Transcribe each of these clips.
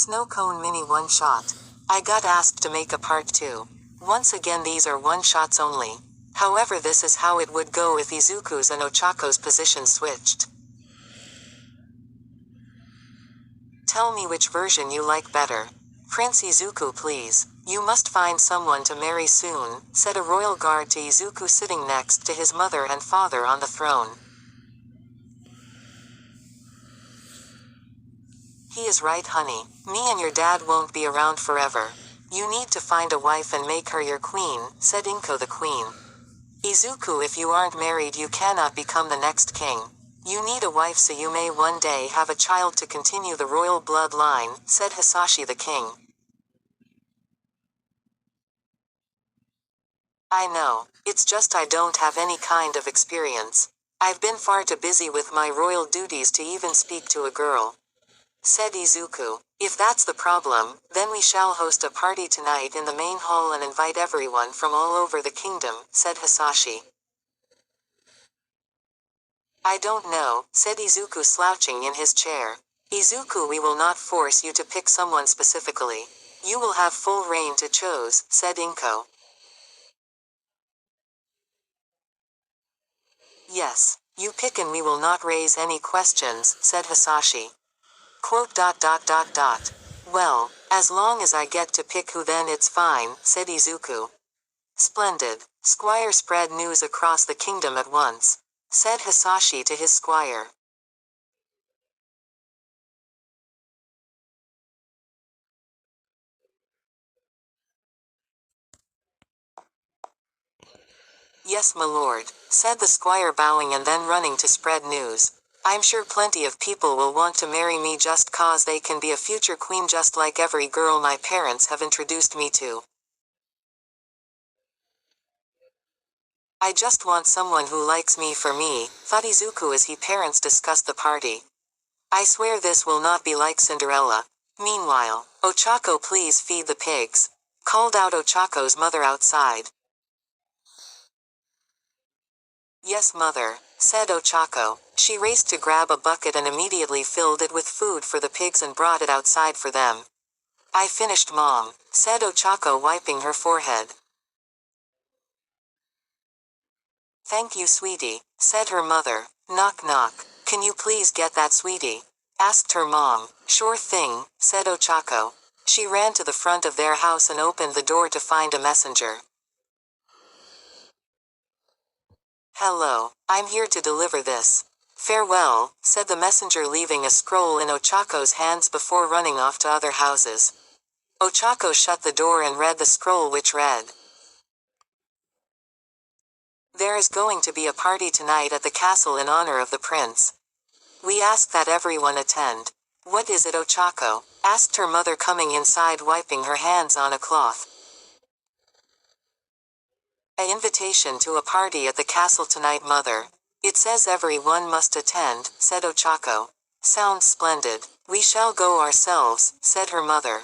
Snow Cone Mini One Shot. I got asked to make a part 2. Once again these are one shots only. However, this is how it would go if Izuku's and Ochako's position switched. Tell me which version you like better. Prince Izuku, please. You must find someone to marry soon, said a royal guard to Izuku sitting next to his mother and father on the throne. He is right, honey. Me and your dad won't be around forever. You need to find a wife and make her your queen, said Inko the queen. Izuku, if you aren't married you cannot become the next king. You need a wife so you may one day have a child to continue the royal bloodline, said Hisashi the king. I know, it's just I don't have any kind of experience. I've been far too busy with my royal duties to even speak to a girl, said Izuku. If that's the problem, then we shall host a party tonight in the main hall and invite everyone from all over the kingdom, said Hisashi. I don't know, said Izuku slouching in his chair. Izuku, we will not force you to pick someone specifically. You will have full reign to choose, said Inko. Yes, you pick and we will not raise any questions, said Hisashi. Quote. Well, as long as I get to pick who then it's fine, said Izuku. Splendid. Squire, spread news across the kingdom at once, said Hisashi to his squire. Yes, my lord, said the squire bowing and then running to spread news. I'm sure plenty of people will want to marry me just cause they can be a future queen just like every girl my parents have introduced me to. I just want someone who likes me for me, thought Izuku as he parents discussed the party. I swear this will not be like Cinderella. Meanwhile, Ochako, please feed the pigs, called out Ochako's mother outside. Yes, mother, said Ochako. She raced to grab a bucket and immediately filled it with food for the pigs and brought it outside for them. I finished, mom, said Ochako wiping her forehead. Thank you, sweetie, said her mother. Knock knock. Can you please get that, sweetie? Asked her mom. Sure thing, said Ochako. She ran to the front of their house and opened the door to find a messenger. Hello, I'm here to deliver this. Farewell, said the messenger, leaving a scroll in Ochako's hands before running off to other houses. Ochako shut the door and read the scroll, which read, There is going to be a party tonight at the castle in honor of the prince. We ask that everyone attend. What is it, Ochako? Asked her mother, coming inside wiping her hands on a cloth. An invitation to a party at the castle tonight, mother. It says everyone must attend, said Ochako. Sounds splendid. We shall go ourselves, said her mother.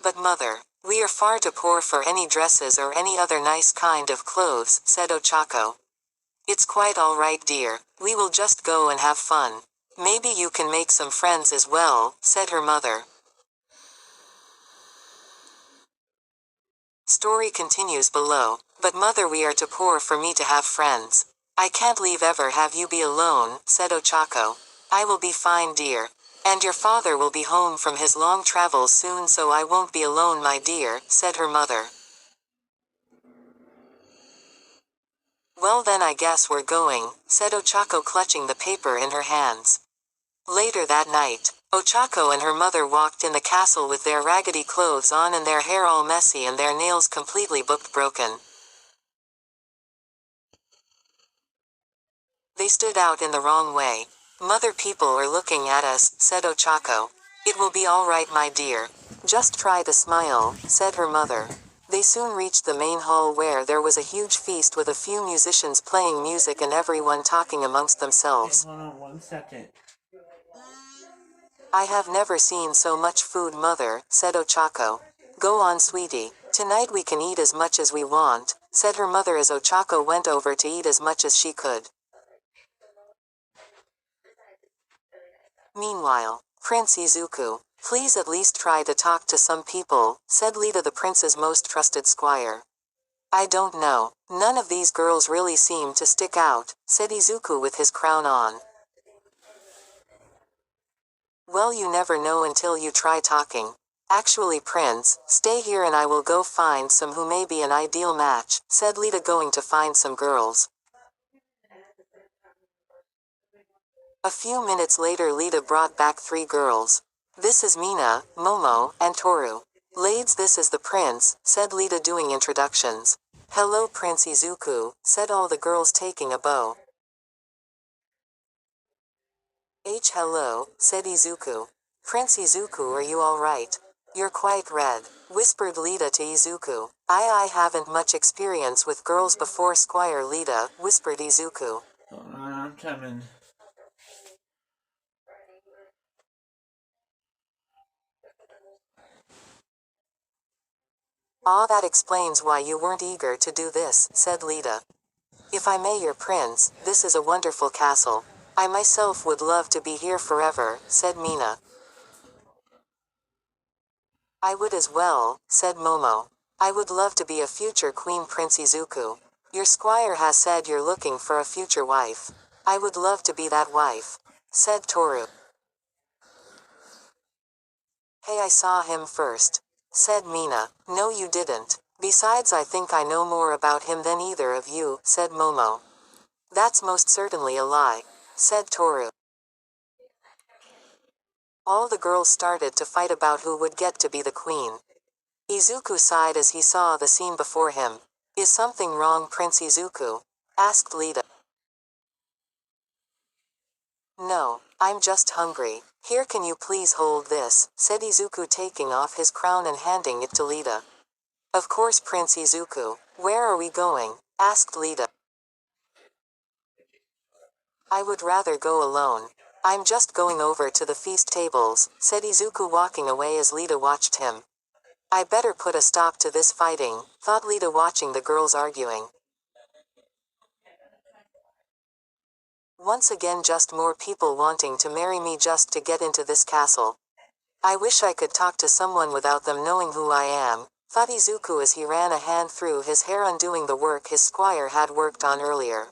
But mother, we are far too poor for any dresses or any other nice kind of clothes, said Ochako. It's quite all right, dear. We will just go and have fun. Maybe you can make some friends as well, said her mother. Story continues below. But mother, we are too poor for me to have friends. I can't leave ever have you be alone, said Ochako. I will be fine, dear. And your father will be home from his long travels soon, so I won't be alone, my dear, said her mother. Well then I guess we're going, said Ochako, clutching the paper in her hands. Later that night, Ochako and her mother walked in the castle with their raggedy clothes on and their hair all messy and their nails completely broken. They stood out in the wrong way. Mother, people are looking at us, said Ochako. It will be all right, my dear. Just try to smile, said her mother. They soon reached the main hall, where there was a huge feast with a few musicians playing music and everyone talking amongst themselves. Hold on 1 second. I have never seen so much food, mother, said Ochako. Go on, sweetie. Tonight we can eat as much as we want, said her mother as Ochako went over to eat as much as she could. Meanwhile, Prince Izuku, please at least try to talk to some people, said Lita, the prince's most trusted squire. I don't know. None of these girls really seem to stick out, said Izuku with his crown on. Well, you never know until you try talking. Actually, Prince, stay here and I will go find some who may be an ideal match, said Lita, going to find some girls. A few minutes later, Lita brought back 3 girls. This is Mina, Momo, and Toru. Lades, this is the prince, said Lita, doing introductions. Hello, Prince Izuku, said all the girls, taking a bow. Hello, said Izuku. Prince Izuku, are you alright? You're quite red, whispered Lita to Izuku. I haven't much experience with girls before, Squire Lita, whispered Izuku. I'm coming. Ah, that explains why you weren't eager to do this, said Lita. If I may, your prince, this is a wonderful castle. I myself would love to be here forever, said Mina. I would as well, said Momo. I would love to be a future queen, Prince Izuku. Your squire has said you're looking for a future wife. I would love to be that wife, said Toru. Hey, I saw him first, said Mina. No, you didn't. Besides, I think I know more about him than either of you, said Momo. That's most certainly a lie, said Toru. All the girls started to fight about who would get to be the queen. Izuku sighed as he saw the scene before him. Is something wrong, Prince Izuku? Asked Lita. No, I'm just hungry. Here, can you please hold this, said Izuku, taking off his crown and handing it to Lita. Of course, Prince Izuku. Where are we going? Asked Lita. I would rather go alone. I'm just going over to the feast tables, said Izuku, walking away as Lita watched him. I better put a stop to this fighting, thought Lita, watching the girls arguing. Once again, just more people wanting to marry me just to get into this castle. I wish I could talk to someone without them knowing who I am, thought Izuku as he ran a hand through his hair, undoing the work his squire had worked on earlier.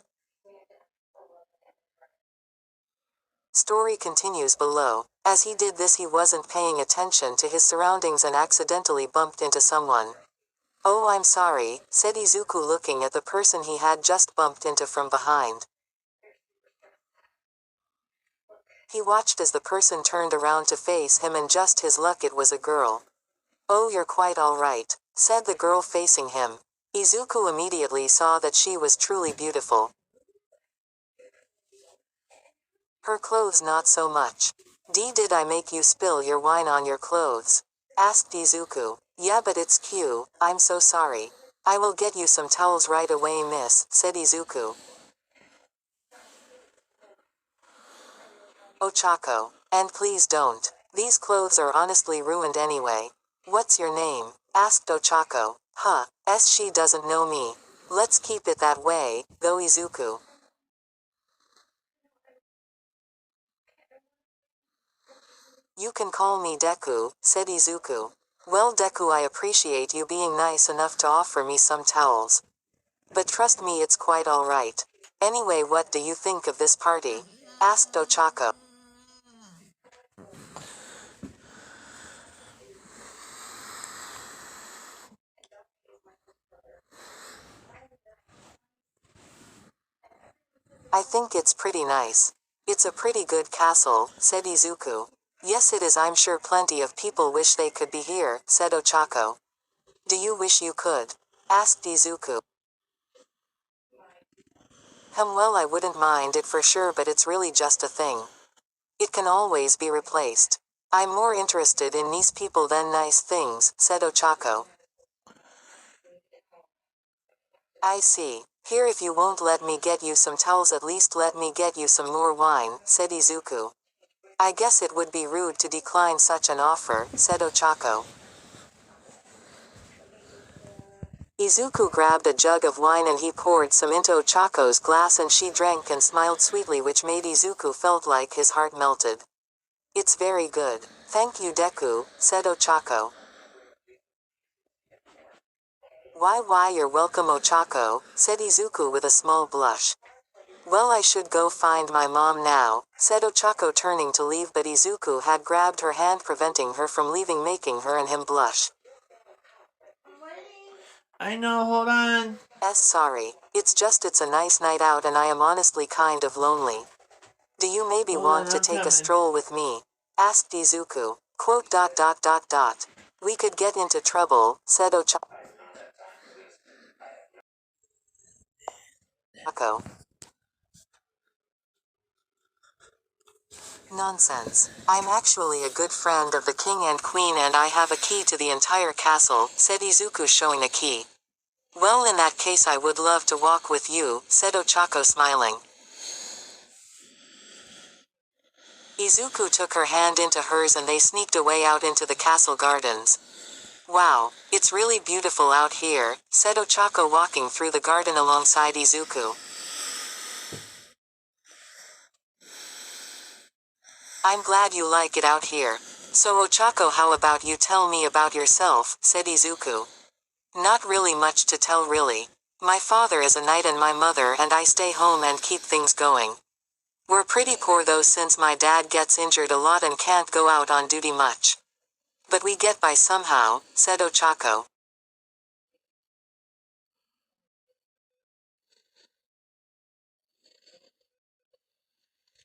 Story continues below. As he did this, he wasn't paying attention to his surroundings and accidentally bumped into someone. Oh, I'm sorry, said Izuku, looking at the person he had just bumped into from behind. He watched as the person turned around to face him, and just his luck, it was a girl. Oh, you're quite alright, said the girl facing him. Izuku immediately saw that she was truly beautiful. Her clothes not so much. Did I make you spill your wine on your clothes? Asked Izuku. Yeah, but it's cute, I'm so sorry. I will get you some towels right away, miss, said Izuku. Ochako. And please don't. These clothes are honestly ruined anyway. What's your name? Asked Ochako. Huh, she doesn't know me. Let's keep it that way, though, Izuku. You can call me Deku, said Izuku. Well, Deku, I appreciate you being nice enough to offer me some towels. But trust me, it's quite alright. Anyway, what do you think of this party? Asked Ochako. I think it's pretty nice. It's a pretty good castle, said Izuku. Yes, it is. I'm sure plenty of people wish they could be here, said Ochako. Do you wish you could? Asked Izuku. Well, I wouldn't mind it for sure, but it's really just a thing. It can always be replaced. I'm more interested in nice people than nice things, said Ochako. I see. Here, if you won't let me get you some towels, at least let me get you some more wine, said Izuku. I guess it would be rude to decline such an offer, said Ochako. Izuku grabbed a jug of wine and he poured some into Ochako's glass, and she drank and smiled sweetly, which made Izuku felt like his heart melted. It's very good. Thank you Deku, said Ochako. Why you're welcome Ochako, said Izuku with a small blush. Well I should go find my mom now, said Ochako turning to leave but Izuku had grabbed her hand preventing her from leaving making her and him blush. I know, hold on. Sorry, it's a nice night out and I am honestly kind of lonely. Do you maybe Hold want on, to I'm take a coming. stroll with me? Asked Izuku. Quote. We could get into trouble, said Ochako. Nonsense. I'm actually a good friend of the king and queen and I have a key to the entire castle, said Izuku showing a key. Well in that case I would love to walk with you, said Ochako smiling. Izuku took her hand into hers and they sneaked away out into the castle gardens. Wow, it's really beautiful out here, said Ochako walking through the garden alongside Izuku. I'm glad you like it out here. So Ochako, how about you tell me about yourself, said Izuku. Not really much to tell really. My father is a knight and my mother and I stay home and keep things going. We're pretty poor though since my dad gets injured a lot and can't go out on duty much. But we get by somehow, said Ochako.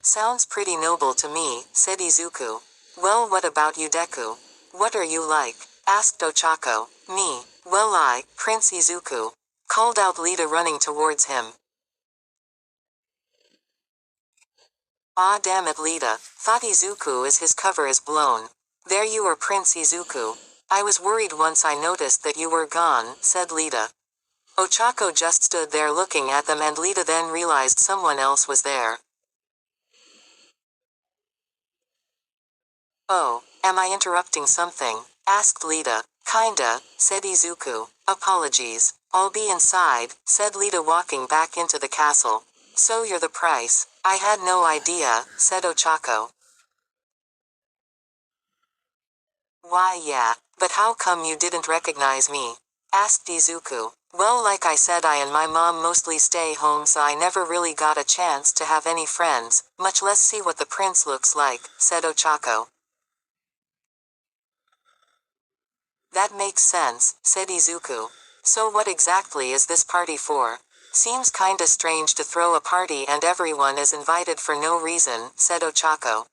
Sounds pretty noble to me, said Izuku. Well what about you Deku? What are you like? Asked Ochako. Me, well Prince Izuku. Called out Lita running towards him. Ah damn it Lita, thought Izuku as his cover is blown. There you are Prince Izuku. I was worried once I noticed that you were gone, said Lita. Ochako just stood there looking at them and Lita then realized someone else was there. Oh, am I interrupting something? Asked Lita. Kinda, said Izuku. Apologies. I'll be inside, said Lita walking back into the castle. So you're the price. I had no idea, said Ochako. Why yeah, but how come you didn't recognize me? Asked Izuku. Well like I said I and my mom mostly stay home so I never really got a chance to have any friends, much less see what the prince looks like, said Ochako. That makes sense, said Izuku. So what exactly is this party for? Seems kinda strange to throw a party and everyone is invited for no reason, said Ochako.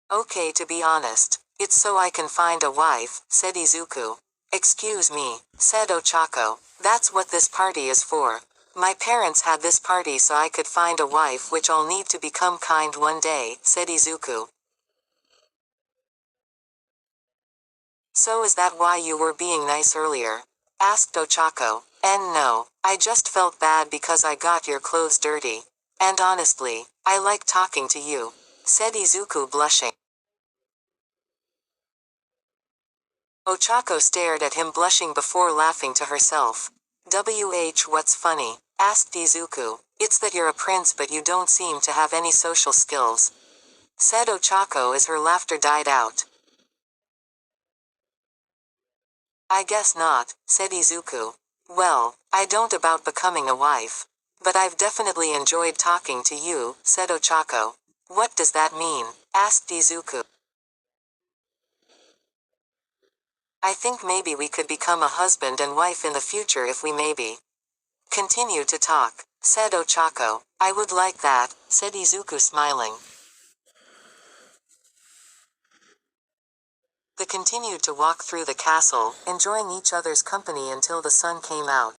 Okay to be honest, it's so I can find a wife, said Izuku. Excuse me, said Ochako. That's what this party is for. My parents had this party so I could find a wife which I'll need to become kind one day, said Izuku. So is that why you were being nice earlier? Asked Ochako. And no, I just felt bad because I got your clothes dirty. And honestly, I like talking to you, said Izuku blushing. Ochako stared at him blushing before laughing to herself. What's funny? Asked Izuku. It's that you're a prince but you don't seem to have any social skills, said Ochako as her laughter died out. I guess not, said Izuku. Well, I don't about becoming a wife. But I've definitely enjoyed talking to you, said Ochako. What does that mean? Asked Izuku. I think maybe we could become a husband and wife in the future if we maybe continue to talk, said Ochako. I would like that, said Izuku smiling. They continued to walk through the castle, enjoying each other's company until the sun came out.